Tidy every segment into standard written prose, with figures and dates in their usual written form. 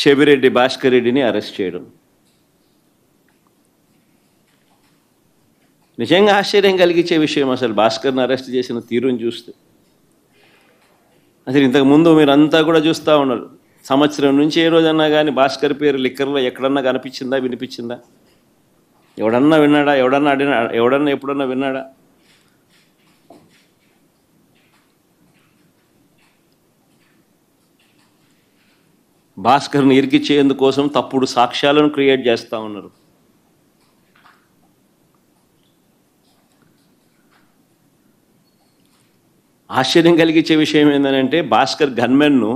చెవిరెడ్డి భాస్కర్ రెడ్డిని అరెస్ట్ చేయడం నిజంగా ఆశ్చర్యం కలిగించే విషయం. అసలు భాస్కర్ని అరెస్ట్ చేసిన తీరుని చూస్తే అసలు ఇంతకుముందు మీరంతా కూడా చూస్తూ ఉన్నారు. సంవత్సరం నుంచి ఏ రోజన్నా కానీ భాస్కర్ పేరు లిక్కర్లో ఎక్కడన్నా కనిపించిందా, వినిపించిందా? ఎవడన్నా విన్నాడా? ఎవడన్నా ఎప్పుడన్నా విన్నాడా? భాస్కర్ని ఇరికిచ్చేందుకోసం తప్పుడు సాక్ష్యాలను క్రియేట్ చేస్తూ ఉన్నారు. ఆశ్చర్యం కలిగించే విషయం ఏంటంటే భాస్కర్ గన్మెన్ను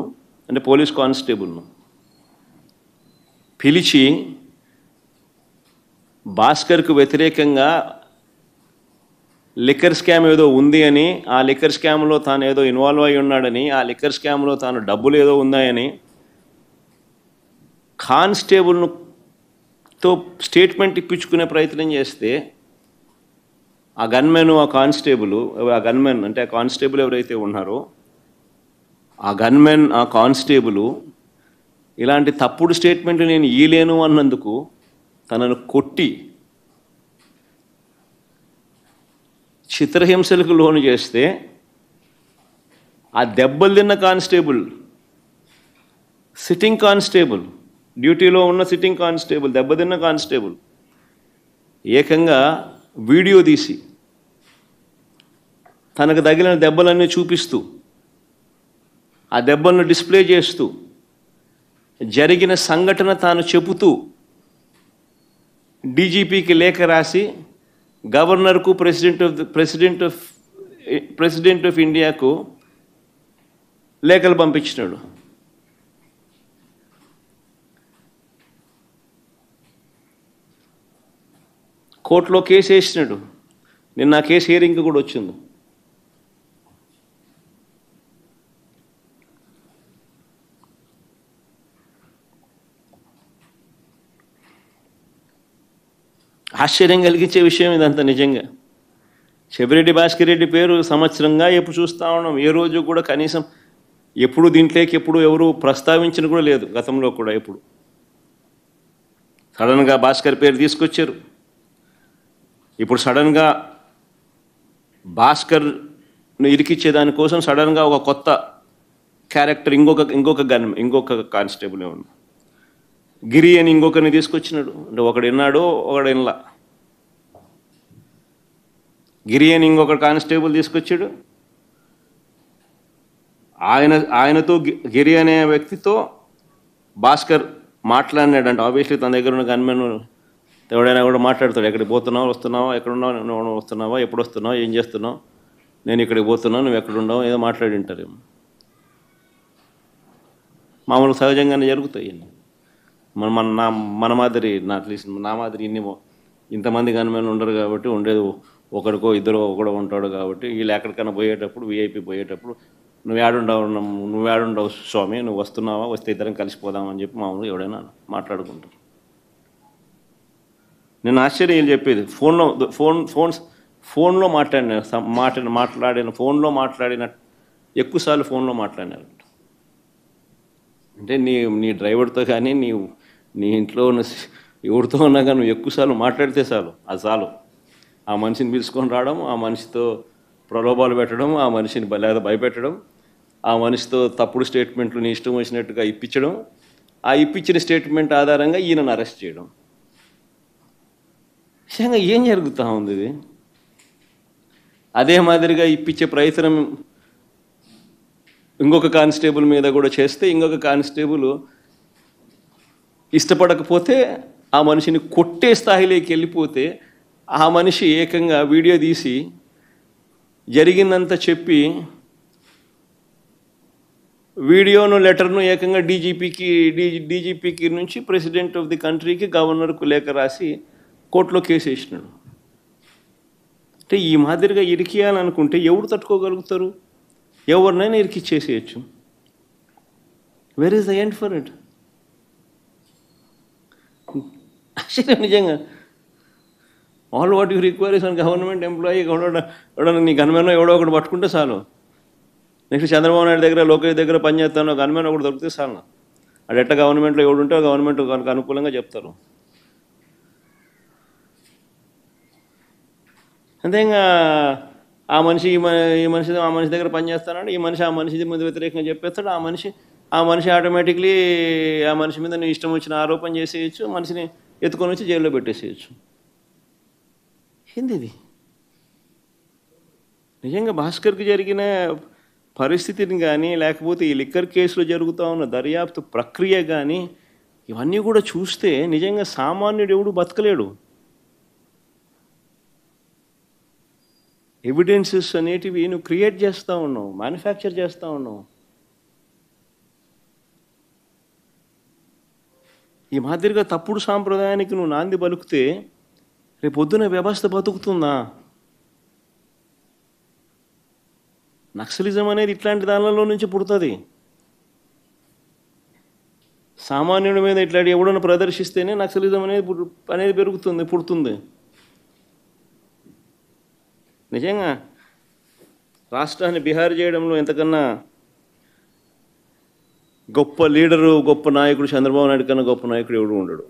అంటే పోలీస్ కానిస్టేబుల్ను పిలిచి భాస్కర్కు వ్యతిరేకంగా లిక్కర్ స్కామ్ ఏదో ఉంది అని, ఆ లిక్కర్ స్కామ్లో తాను ఏదో ఇన్వాల్వ్ అయి ఉన్నాడని, ఆ లిక్కర్ స్కామ్లో తాను డబ్బులు ఏదో ఉన్నాయని కానిస్టేబుల్తో స్టేట్మెంట్ ఇప్పించుకునే ప్రయత్నం చేస్తే ఆ గన్మెన్, ఆ కానిస్టేబుల్, ఆ గన్మెన్ అంటే ఆ కానిస్టేబుల్ ఎవరైతే ఉన్నారో ఆ గన్మెన్, ఆ కానిస్టేబుల్ ఇలాంటి తప్పుడు స్టేట్మెంట్లు నేను ఇయ్యలేను అన్నందుకు తనను కొట్టి చిత్రహింసలకు లోను చేస్తే ఆ దెబ్బలు తిన్న కానిస్టేబుల్, సిట్టింగ్ కానిస్టేబుల్, డ్యూటీలో ఉన్న సిట్టింగ్ కానిస్టేబుల్, దెబ్బతిన్న కానిస్టేబుల్ ఏకంగా వీడియో తీసి తనకు తగిలిన దెబ్బలన్నీ చూపిస్తూ, ఆ దెబ్బలను డిస్ప్లే చేస్తూ, జరిగిన సంఘటన తాను చెబుతూ డీజీపీకి లేఖ రాసి గవర్నర్కు, ప్రెసిడెంట్ ఆఫ్ ఇండియాకు లేఖలు పంపించినాడు. కోర్టులో కేసు వేసినాడు. నిన్న ఆ కేసు హియరింగ్ కూడా వచ్చింది. ఆశ్చర్యం కలిగించే విషయం ఇదంతా నిజంగా. చెవిరెడ్డి భాస్కర్ రెడ్డి పేరు సంవత్సరంగా ఎప్పుడు చూస్తూ ఉన్నాం. ఏ రోజు కూడా కనీసం ఎప్పుడు దీంట్లోకి ఎప్పుడు ఎవరు ప్రస్తావించిన కూడా లేదు. గతంలో కూడా ఎప్పుడు సడన్గా భాస్కర్ పేరు తీసుకొచ్చారు. ఇప్పుడు సడన్గా భాస్కర్ను ఇరికిచ్చే దానికోసం సడన్గా ఒక కొత్త క్యారెక్టర్, ఇంకొక కానిస్టేబుల్ ఏమన్నా గిరి అని ఇంకొకరిని తీసుకొచ్చినాడు. అంటే ఒకడు విన్నాడు, ఒకడు వినలా. గిరి అని ఇంకొక కానిస్టేబుల్ తీసుకొచ్చాడు. ఆయనతో గిరి అనే వ్యక్తితో భాస్కర్ మాట్లాడినాడంట. ఆబ్వియస్లీ తన దగ్గర ఉన్న గన్మెన్ ఎవడైనా కూడా మాట్లాడతాడు. ఎక్కడికి పోతున్నావు, వస్తున్నావా, ఎక్కడున్నావు, నువ్వు వస్తున్నావా, ఎప్పుడు వస్తున్నావు, ఏం చేస్తున్నావు, నేను ఇక్కడికి పోతున్నావు, నువ్వు ఎక్కడున్నావు, ఏదో మాట్లాడి ఉంటారేమో. మామూలు సహజంగానే జరుగుతాయి. మన మాదిరి అట్లీస్ట్ నా మాదిరి ఇంతమంది గన్మెన్ ఉండరు కాబట్టి, ఉండేది ఒకడికో ఇద్దరు ఒకడో ఉంటాడు కాబట్టి వీళ్ళు ఎక్కడికైనా పోయేటప్పుడు, వీఐపీ పోయేటప్పుడు నువ్వేడుండవు స్వామి, నువ్వు వస్తున్నావా, వస్తే ఇద్దరం కలిసిపోదామని చెప్పి మామూలుగా ఎవడైనా మాట్లాడుకుంటారు. నేను ఆశ్చర్యం చెప్పేది ఫోన్లో మాట్లాడిన ఎక్కువసార్లు ఫోన్లో మాట్లాడినారు. అంటే నీ డ్రైవర్తో కానీ నీ ఇంట్లో ఉన్న ఎవరితో ఉన్నా కానీ నువ్వు ఎక్కువసార్లు మాట్లాడితే చాలు. ఆ మనిషిని పిలుచుకొని రావడం, ఆ మనిషితో ప్రలోభాలు పెట్టడం, ఆ మనిషిని లేదా భయపెట్టడం, ఆ మనిషితో తప్పుడు స్టేట్మెంట్లు నీ ఇష్టం వచ్చినట్టుగా ఇప్పించడం, ఆ ఇప్పించిన స్టేట్మెంట్ ఆధారంగా ఈయనను అరెస్ట్ చేయడం. నిజంగా ఏం జరుగుతూ ఉంది ఇది? అదే మాదిరిగా ఇప్పించే ప్రయత్నం ఇంకొక కానిస్టేబుల్ మీద కూడా చేస్తే, ఇంకొక కానిస్టేబుల్ ఇష్టపడకపోతే ఆ మనిషిని కొట్టే స్థాయిలోకి వెళ్ళిపోతే ఆ మనిషి ఏకంగా వీడియో తీసి జరిగిందంతా చెప్పి వీడియోను, లెటర్ను ఏకంగా డీజీపీకి నుంచి ప్రెసిడెంట్ ఆఫ్ ది కంట్రీకి, గవర్నర్కు లేఖ రాసి కోర్టులో కేసు వేసినాడు. అంటే ఈ మాదిరిగా ఇరికియాలనుకుంటే ఎవరు తట్టుకోగలుగుతారు? ఎవరినైనా ఇరికిచ్చేసేయచ్చు. Where is the end for it? ఆశ్చర్యం నిజంగా. All what you require is an government employee. ఎవడన్నా నీ గన్మెన్ ఎవడో ఒకటి పట్టుకుంటే చాలు. నెక్స్ట్ చంద్రబాబు నాయుడు దగ్గర, లోకేష్ దగ్గర పనిచేస్తాను గన్మెన్ ఒకటి దొరికితే చాలు. అది ఎట్లా గవర్నమెంట్లో ఎవడు ఉంటే గవర్నమెంట్ కనుక అనుకూలంగా చెప్తారు. అంతే ఇంకా ఆ మనిషి ఈ మనిషి ఆ మనిషి దగ్గర పనిచేస్తానంటే ఈ మనిషి ఆ మనిషి మీద వ్యతిరేకంగా చెప్పేస్తాడు. ఆ మనిషి ఆటోమేటిక్లీ ఆ మనిషి మీద నీ ఇష్టం వచ్చిన ఆరోపణ చేసేయచ్చు, మనిషిని ఎత్తుకొని వచ్చి జైల్లో పెట్టేసేయచ్చు. ఏంది ఇది? నిజంగా భాస్కర్కి జరిగిన పరిస్థితిని కానీ, లేకపోతే ఈ లిక్కర్ కేసులో జరుగుతూ ఉన్న దర్యాప్తు ప్రక్రియ కానీ, ఇవన్నీ కూడా చూస్తే నిజంగా సామాన్యుడు ఎవడు బతకలేడు. ఎవిడెన్సెస్ అనేటివి నువ్వు క్రియేట్ చేస్తూ ఉన్నావు, మ్యానుఫ్యాక్చర్ చేస్తూ ఉన్నావు. ఈ మాదిరిగా తప్పుడు సాంప్రదాయానికి నువ్వు నాంది పలుకుతే రేపు పొద్దున వ్యవస్థ బతుకుతుందా? నక్సలిజం అనేది ఇట్లాంటి దానిలో నుంచి పుడుతుంది. సామాన్యుడి మీద ఇట్లాంటి ఎవడన్నా ప్రదర్శిస్తేనే నక్సలిజం అనేది పుడుతుంది. నిజంగా రాష్ట్రాన్ని బిహార్ చేయడంలో ఎంతకన్నా గొప్ప లీడరు, గొప్ప నాయకుడు చంద్రబాబు నాయుడు కన్నా గొప్ప నాయకుడు ఎవడు ఉండడు.